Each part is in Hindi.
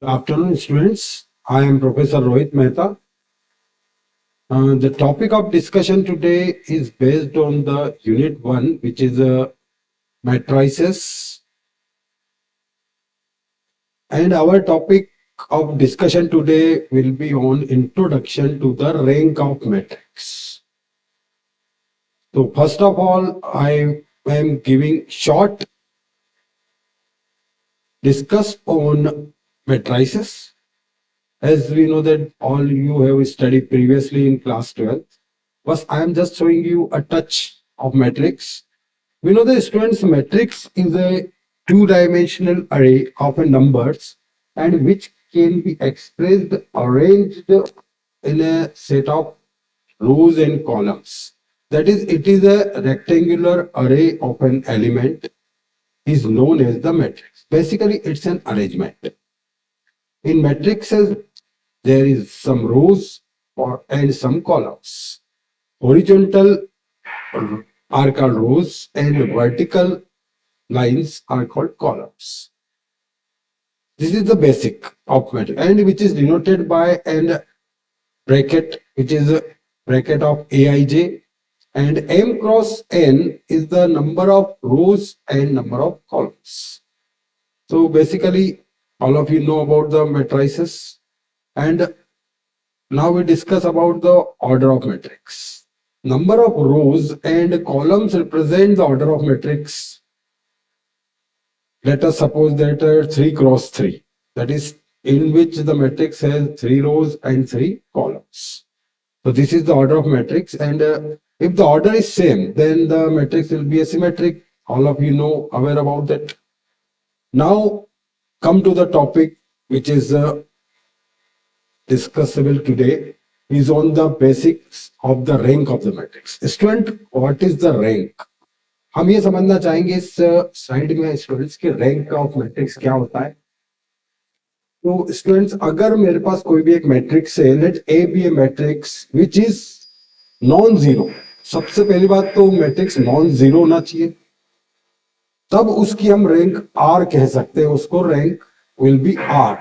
Good afternoon, students. I am Professor Rohit Mehta. The topic of discussion today is based on the Unit 1, which is matrices. And our topic of discussion today will be on introduction to the rank of matrix. So first of all, I am giving short discuss on matrices. As we know that all you have studied previously in class 12. But I am just showing you a touch of matrix. We know the students matrix is a two-dimensional array of numbers and which can be expressed arranged in a set of rows and columns. That is, it is a rectangular array of an element is known as the matrix. Basically, it's an arrangement. In matrices, there is some rows and some columns. Horizontal are called rows and vertical lines are called columns. This is the basic of matrix and which is denoted by an bracket, which is a bracket of Aij, and m cross n is the number of rows and number of columns. So basically all of you know about the matrices, and now we discuss about the order of matrix. Number of rows and columns represent the order of matrix. Let us suppose that 3 cross 3, that is in which the matrix has 3 rows and 3 columns. So this is the order of matrix, and if the order is same, then the matrix will be a symmetric. All of you know, aware about that. Now come to the topic which is discussable today, is on the basics of the rank of the matrix. Student, what is the rank? हम ये समझना चाहेंगे इस स्लाइड में स्टूडेंट्स के रैंक ऑफ मैट्रिक्स क्या होता है. तो स्टूडेंट्स, अगर मेरे पास कोई भी एक मैट्रिक्स है, let A be a matrix which is non zero. सबसे पहली बात तो मैट्रिक्स नॉन जीरो होना चाहिए, तब उसकी हम रैंक आर कह सकते हैं. उसको रैंक विल बी आर.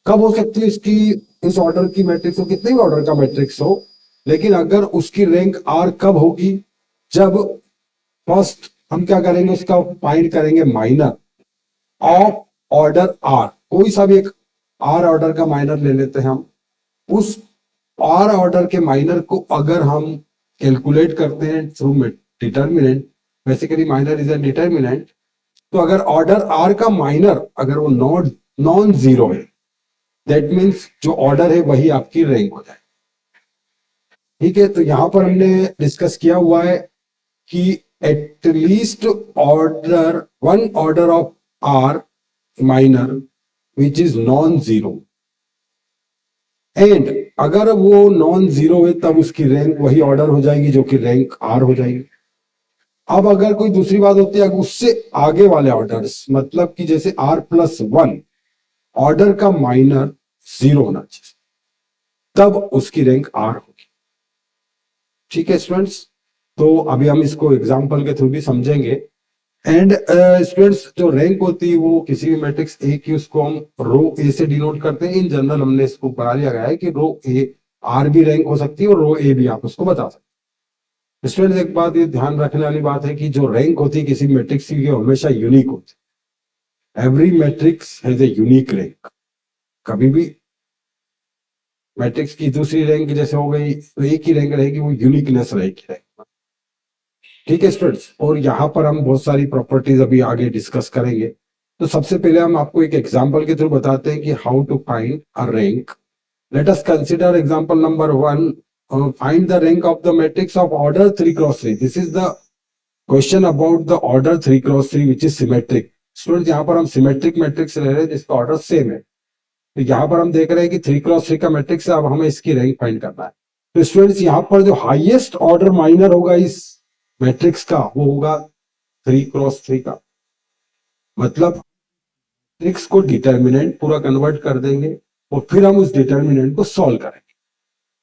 कब हो सकती है इसकी, इस ऑर्डर की मैट्रिक्स हो, कितने भी ऑर्डर का मैट्रिक्स हो, लेकिन अगर उसकी रैंक आर कब होगी, जब फर्स्ट हम क्या करेंगे, उसका फाइंड करेंगे माइनर ऑफ ऑर्डर आर. कोई सा भी एक आर ऑर्डर का माइनर ले लेते हैं हम. उस आर ऑर्डर के माइनर को अगर हम कैलकुलेट करते हैं through determinant, basically minor is a determinant, तो अगर ऑर्डर आर का माइनर अगर वो नॉन जीरो है, दैट मीन्स जो ऑर्डर है वही आपकी रैंक हो जाए. ठीक है, तो यहां पर हमने डिस्कस किया हुआ है कि at least order one order of r minor which is non zero, and अगर वो नॉन जीरो है तब उसकी रैंक वही ऑर्डर हो जाएगी जो कि रैंक आर हो जाएगी. अब अगर कोई दूसरी बात होती है, उससे आगे वाले ऑर्डर्स, मतलब कि जैसे आर प्लस वन, ऑर्डर का माइनर जीरो होना चाहिए, तब उसकी रैंक आर होगी. ठीक है स्टूडेंट्स, तो अभी हम इसको एग्जांपल के थ्रू भी समझेंगे. एंड स्टूडेंट्स, जो रैंक होती है वो किसी भी मैट्रिक्स ए की, उसको हम रो ए से डिनोट करते हैं. इन जनरल हमने इसको पढ़ा लिया गया है कि रो ए आर भी रैंक हो सकती है और रो ए भी आप उसको बता सकते हैं. स्टूडेंट्स, एक बात ये ध्यान रखने वाली बात है कि जो रैंक होती है किसी मैट्रिक्स की, हमेशा यूनिक होती है. Every matrix has a unique rank. कभी भी मैट्रिक्स की दूसरी रैंक जैसे हो गई तो एक ही रैंक रहेगी, वो यूनिकनेस रहेगी रैंक. ठीक है स्टूडेंट्स, और यहाँ पर हम बहुत सारी प्रॉपर्टीज अभी आगे डिस्कस करेंगे. तो सबसे पहले हम आपको एक एग्जांपल के थ्रू बताते हैं कि how to find a rank. Let us consider example number 1. Find the rank of the matrix of order 3 cross 3. This is the question about the order 3 cross 3 which is symmetric. Student, यहाँ पर हम सिमेट्रिक मैट्रिक्स ले रहे हैं जिसका ऑर्डर सेम है. तो यहाँ पर हम देख रहे हैं कि 3 क्रॉस 3 का मैट्रिक्स है. अब हमें इसकी रैंक फाइंड करना है. तो स्टूडेंट्स, यहाँ पर जो हाईएस्ट ऑर्डर माइनर होगा इस मैट्रिक्स का, वो होगा 3 क्रॉस 3 का. मतलब मैट्रिक्स को डिटर्मिनेंट पूरा कन्वर्ट कर देंगे और फिर हम उस डिटर्मिनेंट को सॉल्व करेंगे.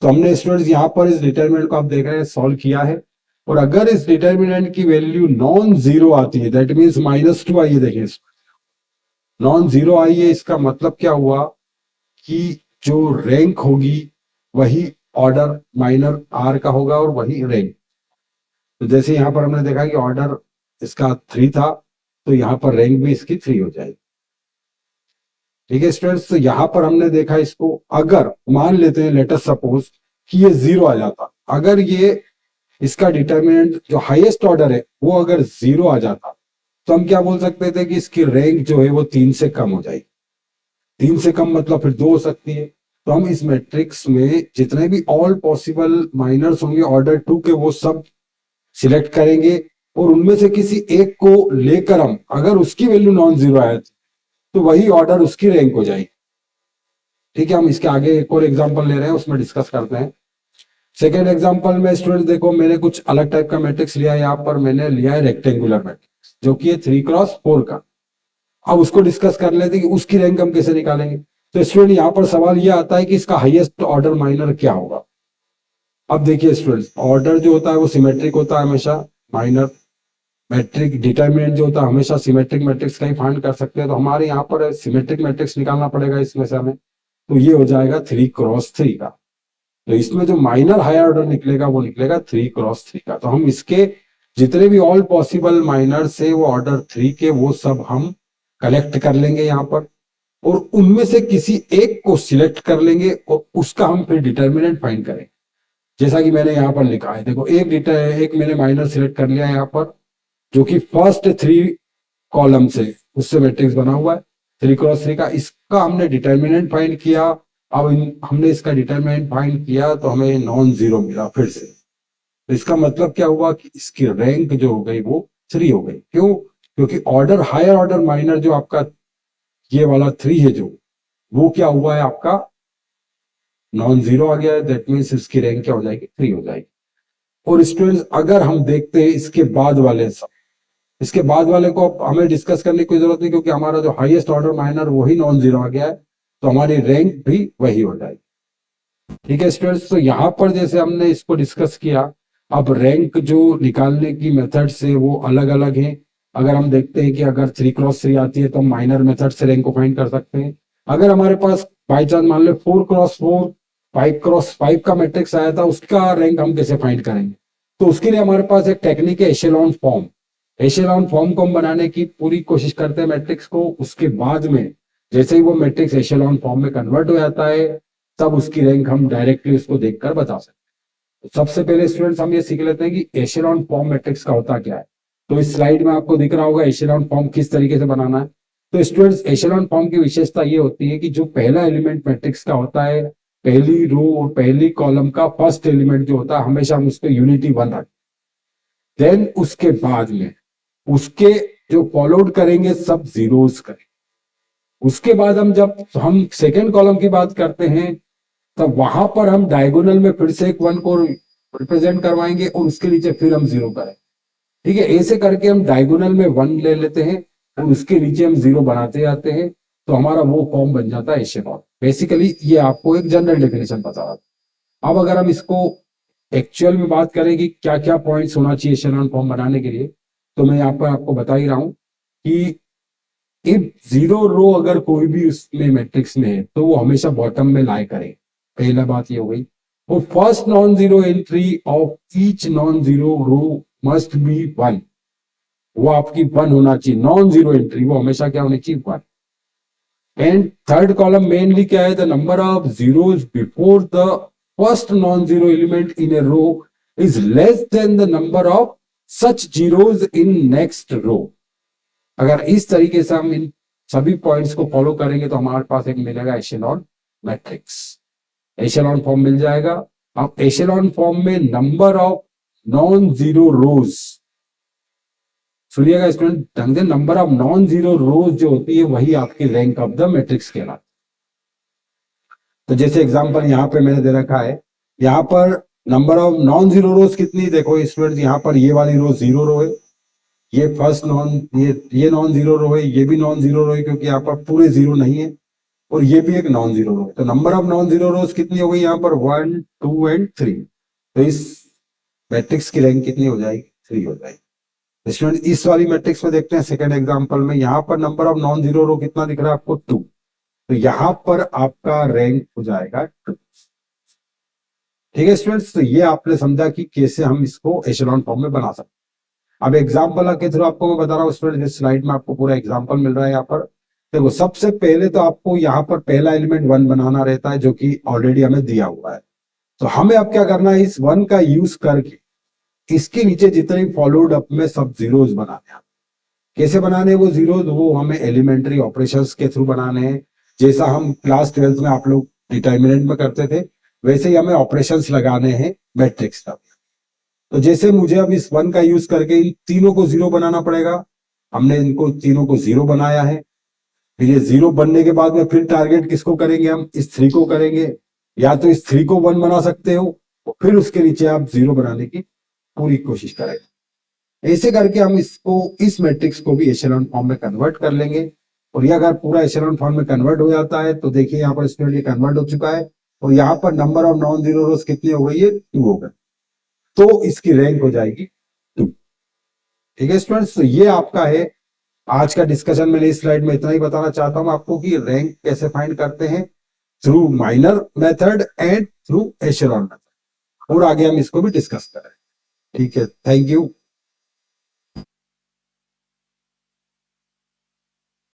तो हमने स्टूडेंट्स यहाँ पर इस डिटर्मिनेंट को आप देख रहे हैं सॉल्व किया है. और अगर इस डिटर्मिनेंट की वैल्यू नॉन जीरो आती है, दैट मीन्स -2 आइए देखिए, नॉन जीरो आई है, इसका मतलब क्या हुआ कि जो रैंक होगी वही ऑर्डर माइनर आर का होगा और वही रैंक। तो जैसे यहाँ पर हमने देखा कि ऑर्डर इसका 3 था, तो यहाँ पर रैंक भी इसकी 3 हो जाएगी। ठीक है स्टूडेंट्स, तो यहाँ पर हमने देखा इसको, अगर मान लेते हैं लेट अस सपोज कि ये 0 आ जाता, अगर ये इसका डिटर्मिनेंट जो हाईएस्ट ऑर्डर है वो अगर 0 आ जाता, तो हम क्या बोल सकते थे कि इसकी रैंक जो है वो 3 से कम हो जाएगी। 3 से कम मतलब फिर 2 हो सकती है। तो हम इस मैट्रिक्स में जितने भी ऑल पॉसिबल माइनर्स होंगे ऑर्डर 2 के, वो सब सिलेक्ट करेंगे और उनमें से किसी एक को लेकर हम, अगर उसकी वैल्यू नॉन जीरो आए तो वही ऑर्डर उसकी रैंक हो जाएगी। ठीक है, हम इसके आगे एक और एग्जांपल ले रहे हैं, उसमें डिस्कस करते हैं। सेकेंड एग्जांपल में स्टूडेंट देखो, मैंने कुछ अलग टाइप का मैट्रिक्स लिया है। यहाँ पर मैंने लिया है रेक्टेंगुलर मैट्रिक्स, जो कि है 3x4 का। अब उसको डिस्कस कर लेते हैं कि उसकी रैंक हम कैसे निकालेंगे। तो स्टूडेंट यहाँ पर सवाल यह आता है कि इसका हाईएस्ट ऑर्डर माइनर क्या होगा। अब देखिए स्टूडेंट्स, ऑर्डर जो होता है वो सिमेट्रिक होता है हमेशा, माइनर मैट्रिक डिटरमिनेंट जो होता है हमेशा सिमेट्रिक मैट्रिक्स का ही फाइंड कर सकते हैं। तो हमारे यहाँ पर सिमेट्रिक मैट्रिक्स निकालना पड़ेगा इसमें से हमें, तो ये हो जाएगा 3x3 का। तो इसमें जो माइनर हायर ऑर्डर निकलेगा वो निकलेगा 3x3 का। तो हम इसके जितने भी ऑल पॉसिबल माइनर से वो ऑर्डर 3 के, वो सब हम कलेक्ट कर लेंगे यहाँ पर, और उनमें से किसी एक को सिलेक्ट कर लेंगे और उसका हम फिर डिटर्मिनेंट फाइंड करेंगे। जैसा कि मैंने यहाँ पर लिखा है, देखो एक मैंने माइनर सिलेक्ट कर लिया है यहाँ पर, जो कि फर्स्ट 3 कॉलम से उससे मैट्रिक्स बना हुआ है 3x3 का। इसका हमने डिटर्मिनेंट फाइंड किया। अब हमने इसका डिटर्मिनेंट फाइंड किया तो हमें नॉन जीरो मिला फिर से। तो इसका मतलब क्या हुआ कि इसकी रैंक जो हो गई वो 3 हो गई। क्यों? क्योंकि ऑर्डर हायर ऑर्डर माइनर जो आपका ये वाला 3 है, जो वो क्या हुआ है आपका नॉन जीरो आ गया है। दैट मीन्स इसकी रैंक क्या हो जाएगी, 3 हो जाएगी। और स्टूडेंट्स अगर हम देखते हैं इसके बाद वाले सब, इसके बाद वाले को हमें डिस्कस करने की कोई जरूरत नहीं, क्योंकि हमारा जो हाईएस्ट ऑर्डर माइनर वही नॉन जीरो आ गया है, तो हमारी रैंक भी वही हो जाएगी। ठीक है स्टूडेंट्स, तो यहाँ पर जैसे हमने इसको डिस्कस किया, अब रैंक जो निकालने की मेथड्स है वो अलग अलग हैं। अगर हम देखते हैं कि अगर 3x3 आती है तो हम माइनर मेथड से रैंक को फाइंड कर सकते हैं। अगर हमारे पास बाई चांस मान लो 4x4 5x5 का मैट्रिक्स आया था, उसका रैंक हम कैसे फाइंड करेंगे? तो उसके लिए हमारे पास एक टेक्निक है एशेलॉन फॉर्म। एशेलॉन फॉर्म को हम बनाने की पूरी कोशिश करते हैं मैट्रिक्स को। उसके बाद में जैसे ही वो मैट्रिक्स एशेलॉन फॉर्म में कन्वर्ट हो जाता है, तब उसकी रैंक हम डायरेक्टली उसको देखकर बता सकते हैं। तो सबसे पहले स्टूडेंट्स हम ये सीख लेते हैं कि एशेलॉन फॉर्म मैट्रिक्स का होता क्या है। तो इस स्लाइड में आपको दिख रहा होगा एशेलॉन फॉर्म किस तरीके से बनाना है। तो स्टूडेंट्स एशेलॉन फॉर्म की विशेषता ये होती है कि जो पहला एलिमेंट मैट्रिक्स का होता है, पहली रो और पहली कॉलम का फर्स्ट एलिमेंट जो होता है, हमेशा हम उसको यूनिटी 1 रखते हैं। देन उसके बाद में उसके जो फॉलोड करेंगे सब जीरोस करेंगे। उसके बाद जब हम सेकेंड कॉलम की बात करते हैं, तब वहां पर हम डायगोनल में फिर से एक 1 को रिप्रेजेंट करवाएंगे और उसके नीचे फिर हम 0 करें। ठीक है, ऐसे करके हम डायगोनल में 1 ले लेते हैं और उसके नीचे हम 0 बनाते जाते हैं। तो हमारा वो फॉर्म बन जाता है एशेलॉन। बेसिकली ये आपको एक जनरल डेफिनेशन बता रहा था। अब अगर हम इसको एक्चुअल में बात करें कि क्या क्या पॉइंट्स होना चाहिए एशेलॉन फॉर्म बनाने के लिए, तो मैं यहाँ पर आपको बता ही रहा हूं कि इफ 0 रो अगर कोई भी उसमें मैट्रिक्स में है तो वो हमेशा बॉटम में लाई करे। पहला बात ये हो गई। और first non zero entry of each non zero row must be 1। वो आपकी 1 होना चाहिए। नॉन जीरो एंट्री वो हमेशा क्या होनी चाहिए, 1। एंड थर्ड कॉलम मेनली क्या है, the number of zeros before the first non zero element in a row is less than the number of such zeros in next row. अगर इस तरीके से हम इन सभी पॉइंट्स को फॉलो करेंगे तो हमारे पास एक मिलेगा एशेलॉन मैट्रिक्स। एशेलॉन फॉर्म मिल जाएगा। अब एशेलॉन फॉर्म में नंबर ऑफ नॉन जीरो रोज, सुनिएगा स्टूडेंट ढंग से, नंबर ऑफ नॉन जीरो रोज जो होती है वही आपकी रैंक ऑफ द मैट्रिक्स कहलाती है। तो जैसे एग्जांपल यहाँ पे मैंने दे रखा है, यहाँ पर नंबर ऑफ नॉन जीरो रोज कितनी, देखो स्टूडेंट यहाँ पर ये वाली रो 0 रो है, ये फर्स्ट नॉन ये नॉन जीरो रो है, ये भी नॉन जीरो रो है क्योंकि यहाँ पर पूरे 0 नहीं है, और ये भी एक नॉन जीरो रो है। तो नंबर ऑफ नॉन जीरो रोज कितनी हो गई यहाँ पर, 1 2 एंड 3। तो इस मैट्रिक्स की रैंक कितनी हो जाएगी, 3 हो जाएगी। स्टूडेंट इस वाली मैट्रिक्स में देखते हैं सेकंड एग्जांपल में, यहाँ पर नंबर ऑफ नॉन जीरो रो कितना दिख रहा है आपको 2, तो यहाँ पर आपका रैंक हो जाएगा 2। ठीक है स्टूडेंट्स, तो ये आपने समझा कि कैसे हम इसको एशेलॉन फॉर्म में बना सकते हैं। अब एग्जांपल के थ्रू आपको मैं बता रहा हूँ स्टूडेंट, जिस स्लाइड में आपको पूरा एग्जांपल मिल रहा है यहाँ पर देखो, सबसे पहले तो आपको यहाँ पर पहला एलिमेंट 1 बनाना रहता है जो कि ऑलरेडी हमें दिया हुआ है। तो हमें अब क्या करना है, इस 1 का यूज करके इसके नीचे जितने फॉलोड अप में सब जीरोस बनाने हैं। कैसे बनाने हैं वो जीरोस, वो हमें एलिमेंट्री ऑपरेशंस के थ्रू बनाने हैं। जैसा हम क्लास 12 में आप लोग डिटर्मिनेंट में करते थे, वैसे ही हमें ऑपरेशंस लगाने हैं मैट्रिक्स का। तो जैसे मुझे अब इस 1 का यूज करके इन तीनों को जीरो बनाना पड़ेगा, हमने इनको तीनों को जीरो बनाया है। फिर ये जीरो बनने के बाद में फिर टारगेट किसको करेंगे, हम इस 3 को करेंगे। या तो इस 3 को 1 बना सकते हो, फिर उसके नीचे आप जीरो बनाने की पूरी कोशिश करेंगे। ऐसे करके हम इसको, इस मैट्रिक्स को भी एशेलॉन फॉर्म में कन्वर्ट कर लेंगे। और ये अगर पूरा एशेलॉन फॉर्म में कन्वर्ट हो जाता है तो देखिए यहाँ पर स्टूडेंट ये कन्वर्ट हो चुका है, और यहाँ पर नंबर ऑफ नॉन जीरो रोज कितनी हो गई है, 2 हो गए। तो इसकी रैंक हो जाएगी 2। ठीक है स्टूडेंट्स, तो ये आपका है आज का डिस्कशन। मैंने इस स्लाइड में इतना ही बताना चाहता हूं आपको कि रैंक कैसे फाइंड करते हैं, through minor method and through echelon method, और आगे हम इसको भी डिस्कस करें। ठीक है, थैंक यू।